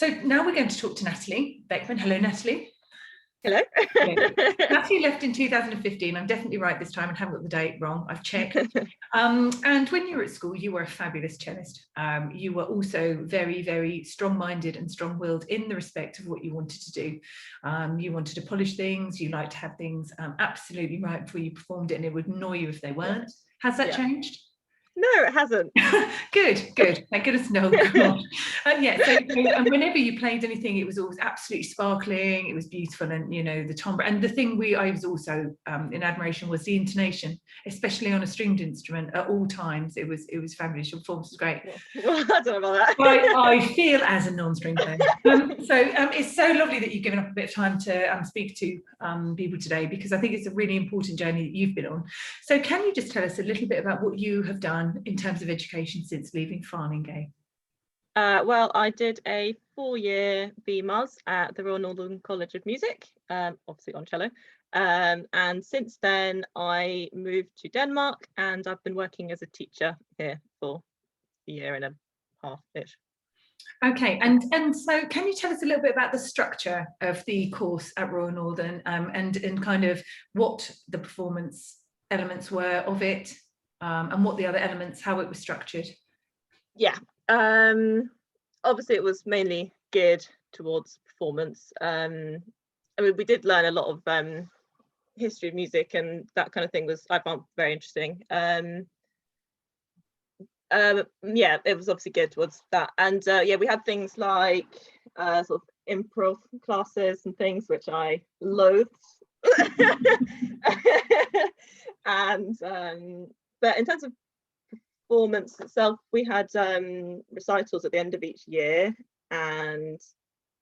So now we're going to talk to Natalie Bechmann. Hello, Natalie. Hello. Natalie left in 2015. I'm definitely right this time and haven't got the date wrong. I've checked. And when you were at school, you were a fabulous cellist. You were also very, very strong-minded and strong-willed in the respect of what you wanted to do. You wanted to polish things. You liked to have things absolutely right before you performed it, and it would annoy you if they weren't. Has that changed? No, it hasn't. Good. Thank goodness. No, God. And whenever you played anything, it was always absolutely sparkling. It was beautiful, and you know the timbre. And the thing I was also in admiration was the intonation, especially on a stringed instrument at all times. It was fabulous. Your performance was great. Well, I don't know about that. I feel as a non-string player. It's so lovely that you've given up a bit of time to speak to people today, because I think it's a really important journey that you've been on. So can you just tell us a little bit about what you have done in terms of education since leaving Farlingaye? Well, I did a 4-year BMUS at the Royal Northern College of Music, obviously on cello. And since then, I moved to Denmark, and I've been working as a teacher here for a year and a half-ish. Okay, and so can you tell us a little bit about the structure of the course at Royal Northern, and kind of what the performance elements were of it, and what the other elements, how it was structured? Yeah, obviously it was mainly geared towards performance. I mean, we did learn a lot of history of music, and that kind of thing I found very interesting. Yeah, it was obviously geared towards that, and yeah, we had things like sort of improv classes and things which I loathed. And but in terms of performance itself, we had recitals at the end of each year, and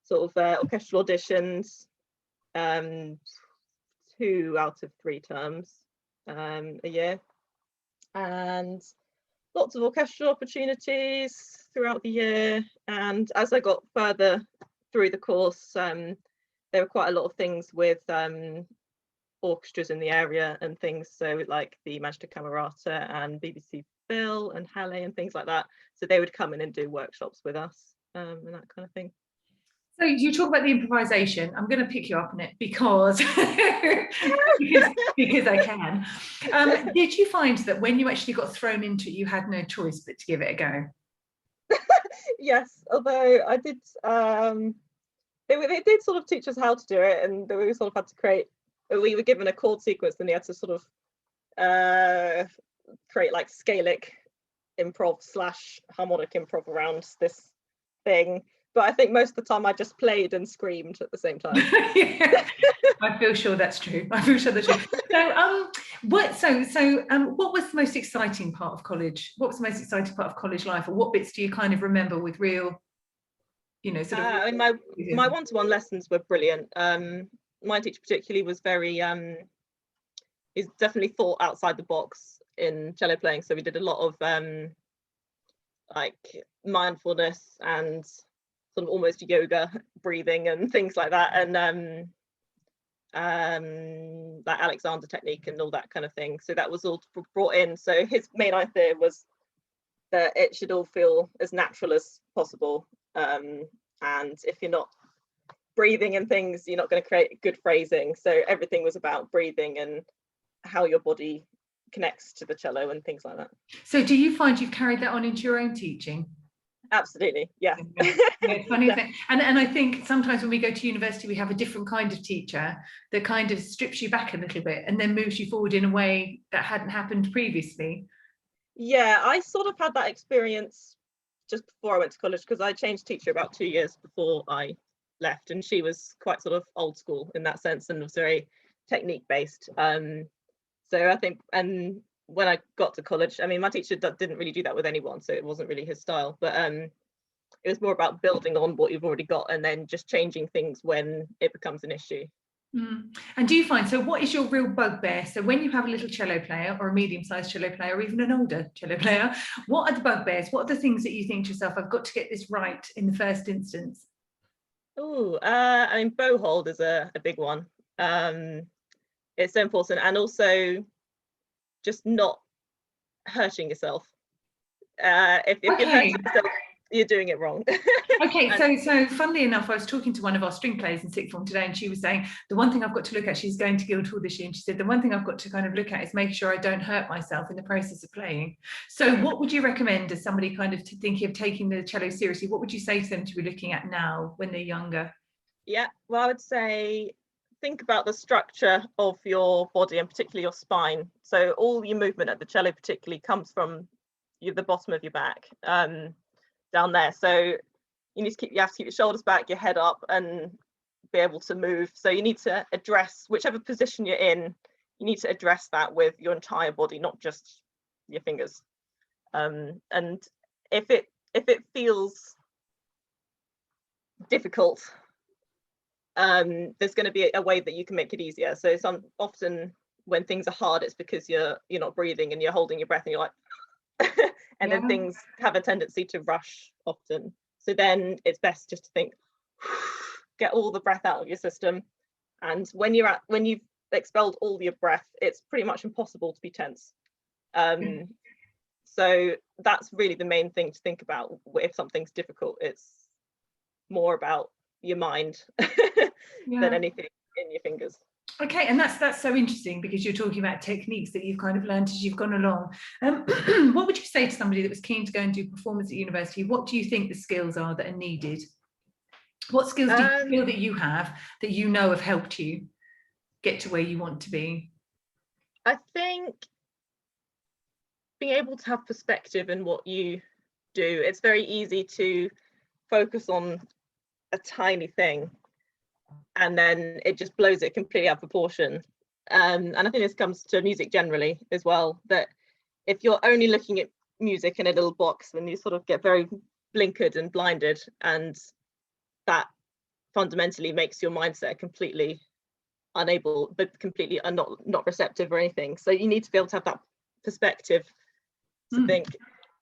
sort of orchestral auditions 2 out of 3 terms a year, and lots of orchestral opportunities throughout the year. And as I got further through the course, there were quite a lot of things with orchestras in the area and things, so like the Manchester Camerata and BBC Phil and Halle and things like that. So they would come in and do workshops with us, and that kind of thing. So you talk about the improvisation. I'm going to pick you up on it because because I can. Did you find that when you actually got thrown into it, you had no choice but to give it a go? Yes, although I did. They did sort of teach us how to do it, and we sort of had to create. We were given a chord sequence, and we had to sort of create like scalic improv / harmonic improv around this thing. But I think most of the time I just played and screamed at the same time. Yeah, I feel sure that's true. I feel sure that's true. So, what was the most exciting part of college? What was the most exciting part of college life, or what bits do you kind of remember with real, sort of? I mean, my one-to-one lessons were brilliant. My teacher particularly was very, he's definitely thought outside the box in cello playing. So we did a lot of like mindfulness and sort of almost yoga breathing and things like that, and like Alexander technique and all that kind of thing. So that was all brought in. So his main idea was that it should all feel as natural as possible, and if you're not breathing and things, you're not going to create good phrasing. So everything was about breathing and how your body connects to the cello and things like that. So do you find you've carried that on into your own teaching? Absolutely, yeah. It's funny, isn't it? And I think sometimes when we go to university, we have a different kind of teacher that kind of strips you back a little bit and then moves you forward in a way that hadn't happened previously. Yeah, I sort of had that experience just before I went to college, because I changed teacher about 2 years before I left, and she was quite sort of old school in that sense and was very technique based. So I think, and when I got to college, I mean, my teacher didn't really do that with anyone, so it wasn't really his style, but it was more about building on what you've already got and then just changing things when it becomes an issue. And do you find, so what is your real bugbear? So when you have a little cello player or a medium-sized cello player or even an older cello player, what are the bugbears? What are the things that you think to yourself, I've got to get this right in the first instance? Oh, I mean, bow hold is a big one. It's so important, and also just not hurting yourself. If you're hurting yourself, you're doing it wrong. Okay, so funnily enough, I was talking to one of our string players in sixth form today, and she was saying the one thing I've got to look at, she's going to Guildhall this year, and she said the one thing I've got to kind of look at is making sure I don't hurt myself in the process of playing. So what would you recommend as somebody kind of thinking of taking the cello seriously? What would you say to them to be looking at now when they're younger? Yeah, well, I would say think about the structure of your body and particularly your spine. So all your movement at the cello particularly comes from the bottom of your back, down there. So you have to keep your shoulders back, your head up, and be able to move. So you need to address whichever position you're in. You need to address that with your entire body, not just your fingers. And if it feels difficult, there's going to be a way that you can make it easier. So often when things are hard, it's because you're not breathing and you're holding your breath and you're like and then things have a tendency to rush often. So then it's best just to think, get all the breath out of your system. And when you've expelled all your breath, it's pretty much impossible to be tense. So that's really the main thing to think about. If something's difficult, it's more about your mind than anything in your fingers. Okay, and that's so interesting, because you're talking about techniques that you've kind of learned as you've gone along. What would you say to somebody that was keen to go and do performance at university? What do you think the skills are that are needed? What skills do you feel that you have that you know have helped you get to where you want to be? I think being able to have perspective in what you do. It's very easy to focus on a tiny thing and then it just blows it completely out of proportion. And I think this comes to music generally as well, that if you're only looking at music in a little box, then you sort of get very blinkered and blinded, and that fundamentally makes your mindset completely unable, but completely not receptive or anything. So you need to be able to have that perspective to think,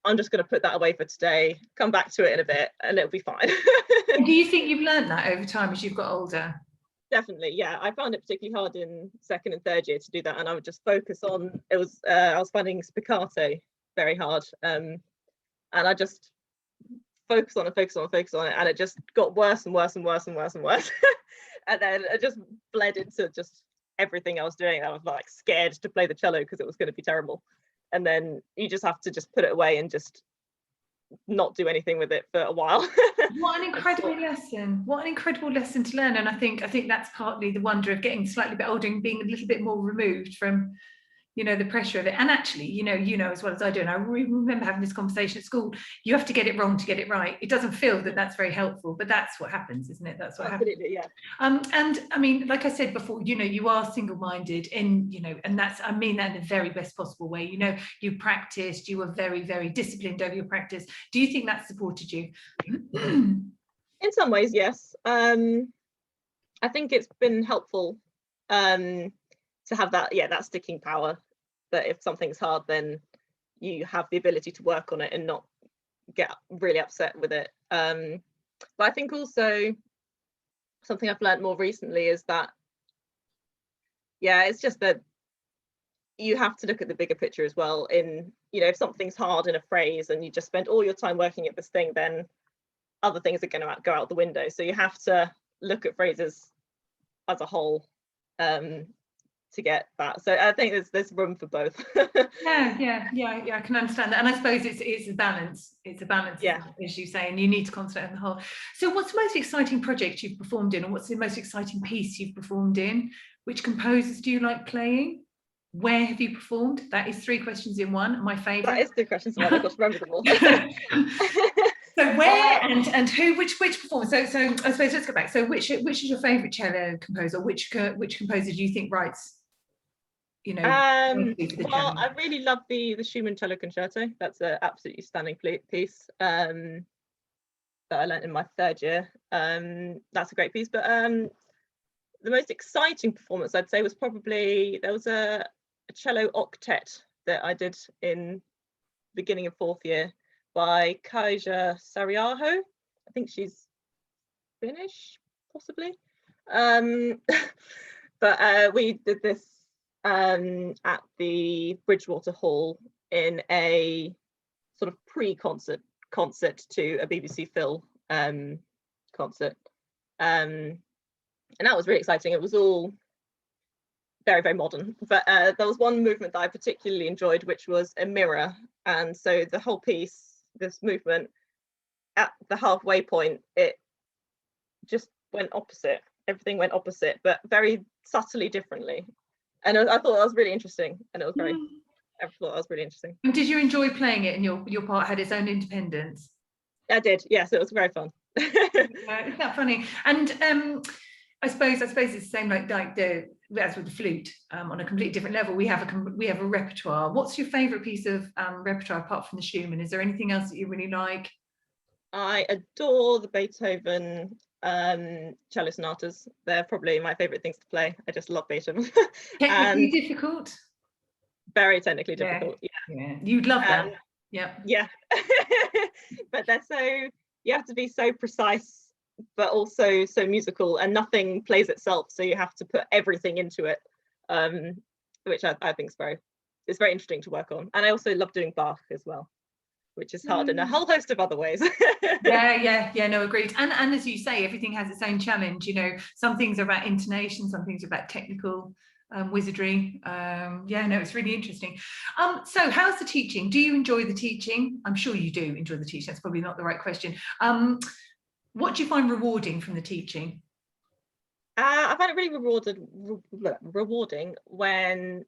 I'm just going to put that away for today, come back to it in a bit, and it'll be fine. And do you think you've learned that over time as you've got older? Definitely, yeah. I found it particularly hard in second and third year to do that, and I would just focus on I was finding spiccato very hard, and I just focus on it, and it just got worse and worse and worse and worse and worse. And then it just bled into just everything I was doing. I was like scared to play the cello because it was going to be terrible. And then you just have to just put it away and just not do anything with it for a while. What an incredible lesson. What an incredible lesson to learn. And I think that's partly the wonder of getting slightly bit older and being a little bit more removed from, the pressure of it. And actually, you know as well as I do, and I remember having this conversation at school, you have to get it wrong to get it right. It doesn't feel that that's very helpful, but that's what happens, isn't it? That's what Absolutely, happens. Yeah. And I mean, like I said before, you are single-minded, and and I mean that in the very best possible way. You practiced, you were very, very disciplined over your practice. Do you think that supported you? In some ways, yes. I think it's been helpful to have that sticking power, that if something's hard, then you have the ability to work on it and not get really upset with it. But I think also something I've learned more recently is that, it's just that you have to look at the bigger picture as well. If something's hard in a phrase and you just spend all your time working at this thing, then other things are going to go out the window. So you have to look at phrases as a whole to get that. So I think there's room for both. Yeah, I can understand that. And I suppose it's a balance. It's a balance, as you say, and you need to concentrate on the whole. So what's the most exciting project you've performed in, or what's the most exciting piece you've performed in? Which composers do you like playing? Where have you performed? That is 3 questions in one, my favourite. That is 3 questions in one. I've got to remember them all. So where and who, which performer? So I suppose let's go back. So which is your favourite cello composer? Which composer do you think writes? Well, I really love the Schumann cello concerto. That's an absolutely stunning piece that I learnt in my 3rd year. That's a great piece. But the most exciting performance, I'd say, was probably, there was a cello octet that I did in the beginning of 4th year by Kaija Sariaho. I think she's Finnish, possibly. But we did this at the Bridgewater Hall in a sort of pre-concert concert to a BBC Phil concert, and that was really exciting. It was all very, very modern, but there was one movement that I particularly enjoyed, which was a mirror. And so the whole piece, this movement, at the halfway point, it just went opposite. Everything went opposite, but very subtly differently. And I thought that was really interesting, and it was very, I thought that was really interesting. And did you enjoy playing it, and your part had its own independence? I did, yes, it was very fun. Isn't that funny? And I suppose it's the same like as with the flute, on a completely different level. We have a repertoire. What's your favourite piece of repertoire apart from the Schumann? Is there anything else that you really like? I adore the Beethoven cello sonatas. They're probably my favourite things to play. I just love Beethoven. Technically difficult? Very technically difficult, yeah. You'd love that. Yeah. But they're so, you have to be so precise, but also so musical, and nothing plays itself, so you have to put everything into it, which I think is it's very interesting to work on. And I also love doing Bach as well, which is hard in a whole host of other ways. No, agreed. And as you say, everything has its own challenge. You know, some things are about intonation, some things are about technical wizardry. It's really interesting. So how's the teaching? Do you enjoy the teaching? I'm sure you do enjoy the teaching. That's probably not the right question. What do you find rewarding from the teaching? I find it really rewarding when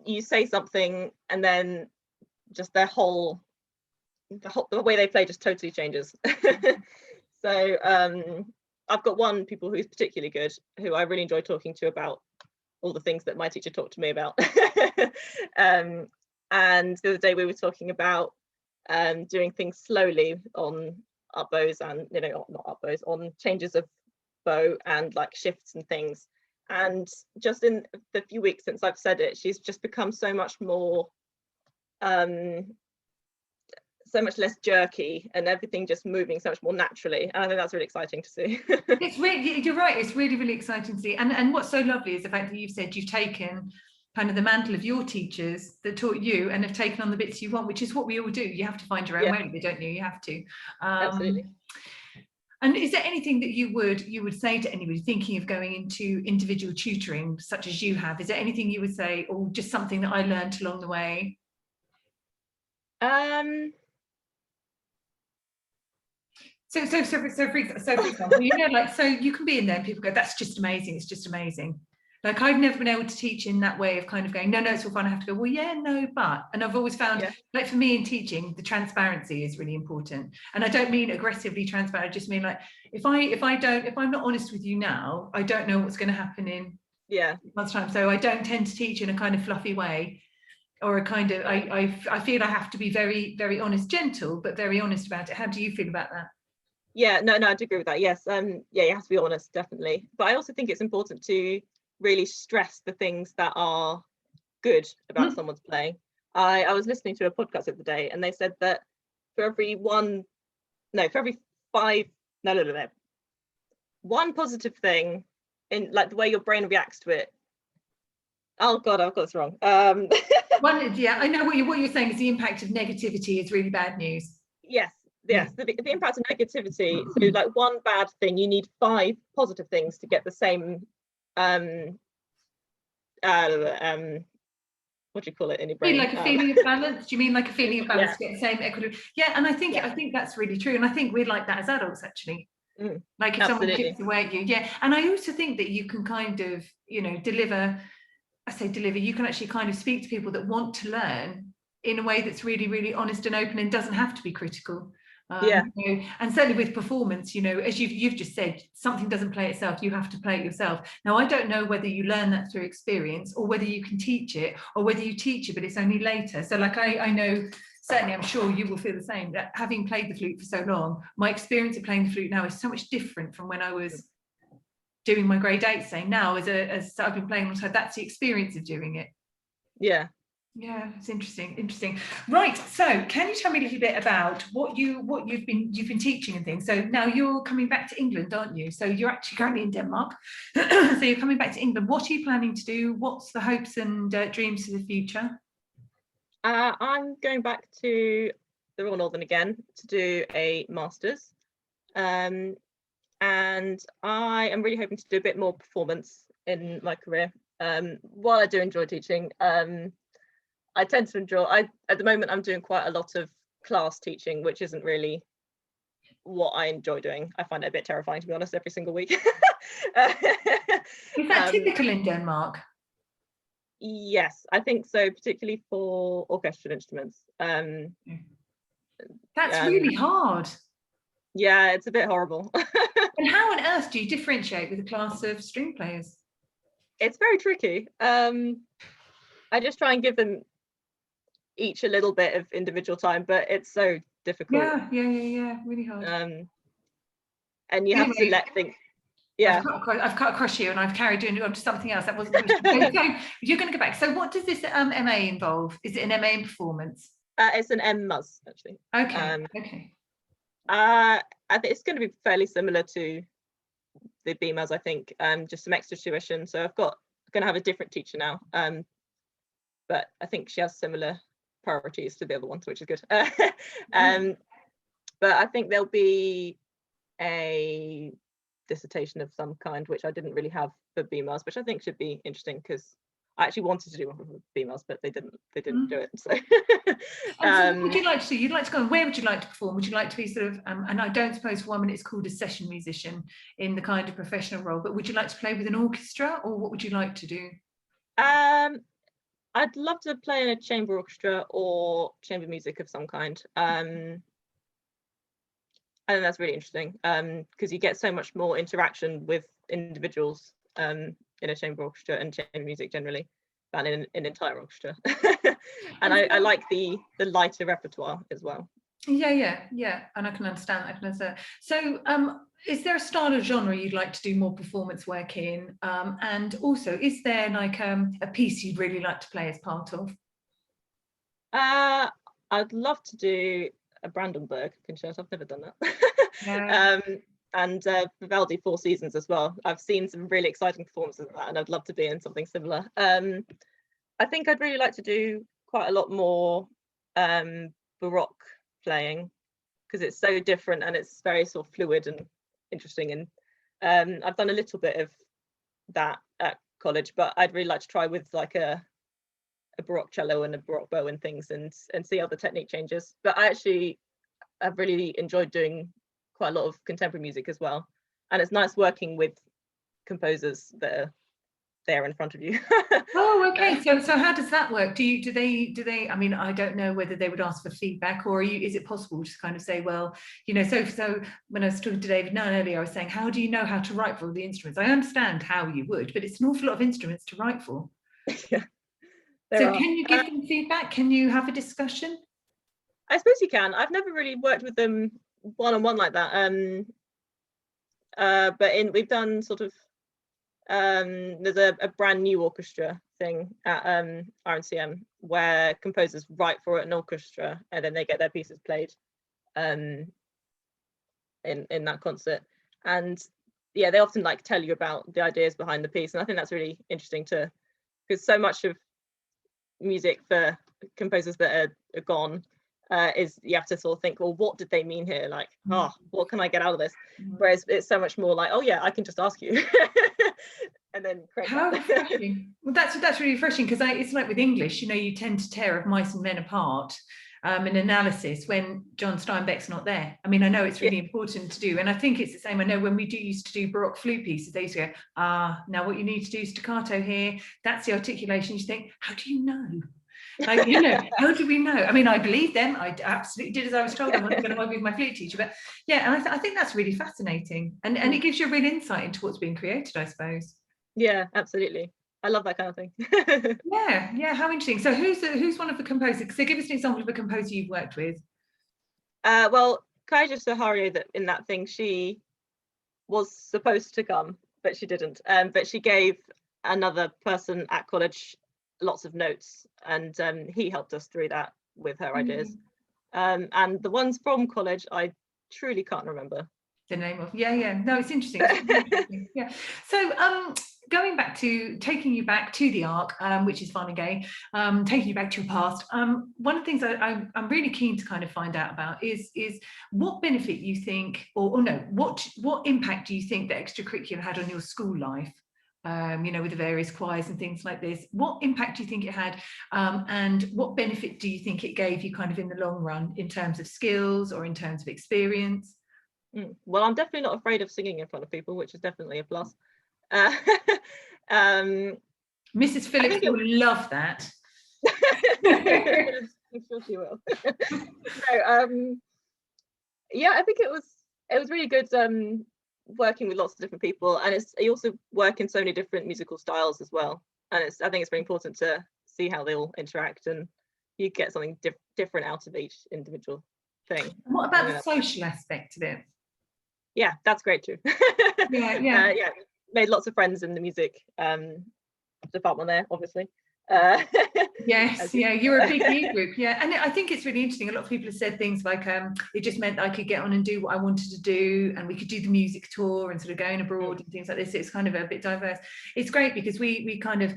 you say something and then just the way they play just totally changes. So I've got one pupil who's particularly good, who I really enjoy talking to about all the things that my teacher talked to me about. And the other day we were talking about doing things slowly on up bows, and not up bows, on changes of bow and like shifts and things. And just in the few weeks since I've said it, she's just become so much more so much less jerky, and everything just moving so much more naturally. And I think that's really exciting to see. It's really, you're right, it's really, really exciting to see. And what's so lovely is the fact that you've said you've taken kind of the mantle of your teachers that taught you and have taken on the bits you want, which is what we all do. You have to find your own way, don't you? You have to. Absolutely. And is there anything that you would say to anybody thinking of going into individual tutoring, such as you have? Is there anything you would say, or just something that I learned along the way? So for example, like, so you can be in there and people go, that's just amazing, it's just amazing. Like, I've never been able to teach in that way of kind of going, no, it's all fine. I have to go, well, yeah, no, but. And I've always found, like, for me in teaching, the transparency is really important. And I don't mean aggressively transparent. I just mean, like, if I'm not honest with you now, I don't know what's going to happen in months' time. So I don't tend to teach in a kind of fluffy way, or a kind of, I feel I have to be very, very honest, gentle, but very honest about it. How do you feel about that? Yeah, no, I do agree with that. Yes, you have to be honest, definitely. But I also think it's important to really stress the things that are good about someone's playing. I was listening to a podcast the other day, and they said that for every one positive thing in like the way your brain reacts to it. Oh God, I've got this wrong. I know what you're saying is the impact of negativity is really bad news. Yes. The impact of negativity. So like one bad thing, you need 5 positive things to get the same what do you call it in your brain? Like a feeling of balance? Do you mean like a feeling of balance to get the same equilibrium? Yeah, and I think that's really true. And I think we're like that as adults, actually. Like if someone chips away at you, and I also think that you can kind of, deliver. You can actually kind of speak to people that want to learn in a way that's really, really honest and open, and doesn't have to be critical. And certainly with performance, as you've just said, something doesn't play itself, you have to play it yourself. Now, I don't know whether you learn that through experience, or whether you can teach it, or whether you teach it but it's only later. So like I know, certainly I'm sure you will feel the same, that having played the flute for so long, my experience of playing the flute now is so much different from when I was doing my grade 8, saying now as I've been playing alongside, that's the experience of doing it. Yeah, it's interesting. Right, so can you tell me a little bit about what you've been teaching and things? So now you're coming back to England, aren't you? So you're actually currently in Denmark. So you're coming back to England. What are you planning to do? What's the hopes and dreams for the future? I'm going back to the Royal Northern again to do a master's. And I am really hoping to do a bit more performance in my career. While I do enjoy teaching, I tend to enjoy, at the moment I'm doing quite a lot of class teaching, which isn't really what I enjoy doing. I find it a bit terrifying, to be honest, every single week. Is that typical in Denmark? Yes, I think so, particularly for orchestral instruments. That's really hard. Yeah, it's a bit horrible. And how on earth do you differentiate with a class of string players? It's very tricky. I just try and give them each a little bit of individual time, but it's so difficult. Yeah, really hard. And you have to let things. Yeah, I've cut across you, and I've carried you on to something else. That wasn't. So you're going to go back. So what does this MA involve? Is it an MA in performance? It's an M.Mus actually. Okay. Okay. I think it's going to be fairly similar to the B.Mus, I think. Just some extra tuition. So going to have a different teacher now. But I think she has similar priorities to the other ones, which is good. But I think there'll be a dissertation of some kind, which I didn't really have for B.Mus, which I think should be interesting because I actually wanted to do one for B.Mus, but they didn't do it. So, so what would you like to do? You'd like to go, where would you like to perform? Would you like to be sort of, and I don't suppose for 1 minute it's called a session musician in the kind of professional role, but would you like to play with an orchestra, or what would you like to do? I'd love to play in a chamber orchestra or chamber music of some kind. I think that's really interesting because you get so much more interaction with individuals in a chamber orchestra and chamber music generally than in an entire orchestra. And I like the lighter repertoire as well. Yeah, and I can understand that. So is there a style of genre you'd like to do more performance work in, and also is there like a piece you'd really like to play as part of? I'd love to do a Brandenburg concerto. I've never done that. And Vivaldi Four Seasons as well. I've seen some really exciting performances of that, and I'd love to be in something similar. I think I'd really like to do quite a lot more Baroque playing because it's so different and it's very sort of fluid and interesting. And I've done a little bit of that at college, but I'd really like to try with like a Baroque cello and a Baroque bow and things and see how the technique changes. But I've really enjoyed doing quite a lot of contemporary music as well, and it's nice working with composers that are there in front of you. Oh, okay. So how does that work? Do they? I mean, I don't know whether they would ask for feedback, or is it possible to kind of say, well, you know, so when I was talking to David Nunn earlier, I was saying, how do you know how to write for all the instruments? I understand how you would, but it's an awful lot of instruments to write for. Yeah. So can you give them feedback? Can you have a discussion? I suppose you can. I've never really worked with them one-on-one like that. But we've done sort of there's a brand new orchestra thing at RNCM where composers write for an orchestra and then they get their pieces played in that concert. And yeah, they often like tell you about the ideas behind the piece, and I think that's really interesting because so much of music for composers that are gone is you have to sort of think, well, what did they mean here? Like, what can I get out of this? Whereas it's so much more like, oh yeah, I can just ask you. And then how refreshing. Well, that's really refreshing because it's like with English, you know, you tend to tear of mice and men apart in analysis when John Steinbeck's not there. I mean, I know it's really important to do, and I think it's the same. I know when we used to do Baroque flute pieces, they used to go, now what you need to do is staccato here. That's the articulation. You think, how do you know? Like, you know, how do we know? I mean, I believe them. I absolutely did as I was told. I wasn't going to work with my flute teacher, but yeah, and I think that's really fascinating, and it gives you a real insight into what's being created, I suppose. Yeah, absolutely. I love that kind of thing. yeah, how interesting. So who's one of the composers? So give us an example of a composer you've worked with. Well, Kaija Sahario, that in that thing, she was supposed to come, but she didn't. But she gave another person at college lots of notes, and he helped us through that with her ideas. And the ones from college, I truly can't remember. The name of, yeah. No, it's interesting. It's really interesting. Yeah. So going back to, taking you back to the ARC, which is Farlingaye, taking you back to your past, one of the things I'm really keen to kind of find out about is what benefit you think, or no, what impact do you think the extracurricular had on your school life? You know, with the various choirs and things like this, what impact do you think it had, and what benefit do you think it gave you kind of in the long run, in terms of skills or in terms of experience? Well, I'm definitely not afraid of singing in front of people, which is definitely a plus. Mrs. Phillips will love that. I'm sure she will. So, yeah, I think it was really good working with lots of different people, and you also work in so many different musical styles as well. And I think it's very important to see how they all interact, and you get something different out of each individual thing. What about the social aspect of it? Yeah, that's great too. Yeah. Made lots of friends in the music department there, obviously. Yes, yeah, you're a big youth group, yeah. And I think it's really interesting. A lot of people have said things like it just meant I could get on and do what I wanted to do, and we could do the music tour and sort of going abroad and things like this. It's kind of a bit diverse. It's great because we kind of,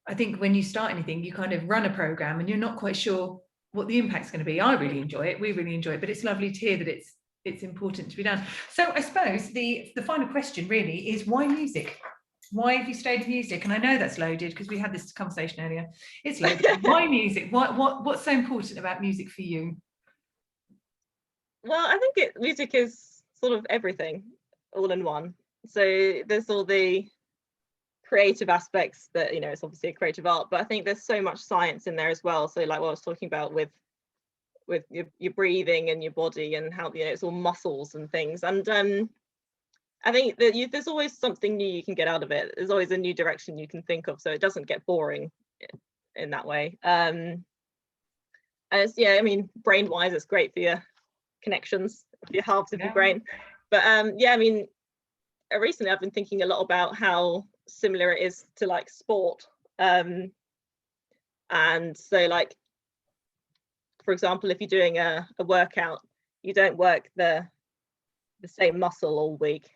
I think when you start anything, you kind of run a program and you're not quite sure what the impact's going to be. I really enjoy it, we really enjoy it, but it's lovely to hear that it's important to be done. So I suppose the final question really is, why music? Why have you stayed in music? And I know that's loaded because we had this conversation earlier. It's loaded. Why music? What's so important about music for you? Well, I think music is sort of everything all in one. So there's all the creative aspects that, you know, it's obviously a creative art, but I think there's so much science in there as well. So like what I was talking about with your breathing and your body, and how, you know, it's all muscles and things. And I think that there's always something new you can get out of it. There's always a new direction you can think of, so it doesn't get boring in that way. And it's, yeah, I mean, brain wise, it's great for your connections, for your halves of your brain. But yeah, I mean, recently I've been thinking a lot about how similar it is to like sport. And so, like, for example, if you're doing a workout, you don't work the same muscle all week,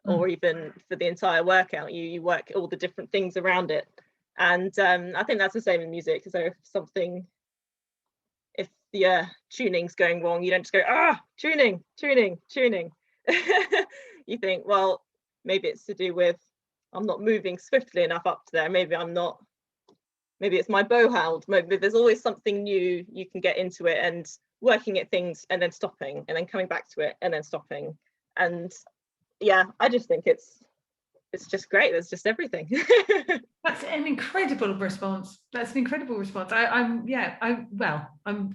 or even for the entire workout, you work all the different things around it. And I think that's the same in music. So if the tuning's going wrong, you don't just go, tuning. You think, well, maybe it's to do with I'm not moving swiftly enough up to there. Maybe it's my bow held. Maybe there's always something new you can get into it, and working at things and then stopping and then coming back to it and then stopping. And yeah, I just think it's just great. There's just everything. That's an incredible response. I'm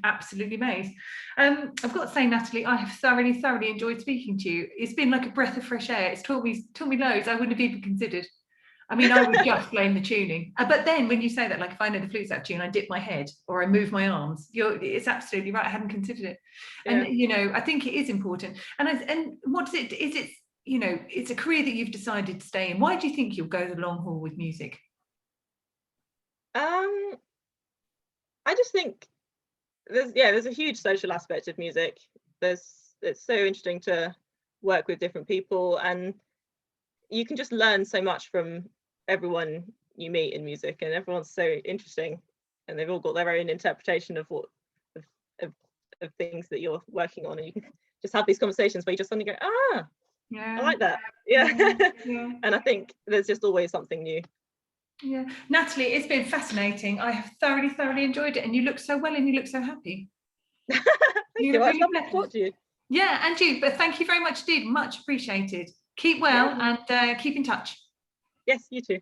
absolutely amazed. I've got to say, Natalie, I have thoroughly enjoyed speaking to you. It's been like a breath of fresh air. It's taught me loads I wouldn't have even considered. I mean, I would just blame the tuning. But then when you say that, like if I know the flute's out of tune, I dip my head or I move my arms. It's absolutely right. I hadn't considered it. And, you know, I think it is important. And what is it? Is it, you know, it's a career that you've decided to stay in. Why do you think you'll go the long haul with music? I just think there's a huge social aspect of music. It's so interesting to work with different people, and you can just learn so much from everyone you meet in music, and everyone's so interesting, and they've all got their own interpretation of what of things that you're working on, and you can just have these conversations where you just suddenly go, I like that. Yeah. And I think there's just always something new. Yeah, Natalie, it's been fascinating. I have thoroughly enjoyed it, and you look so well and you look so happy. Thank you. I'd love to talk to you. Yeah, and you, but thank you very much indeed. Much appreciated. Keep well and keep in touch. Yes, you too.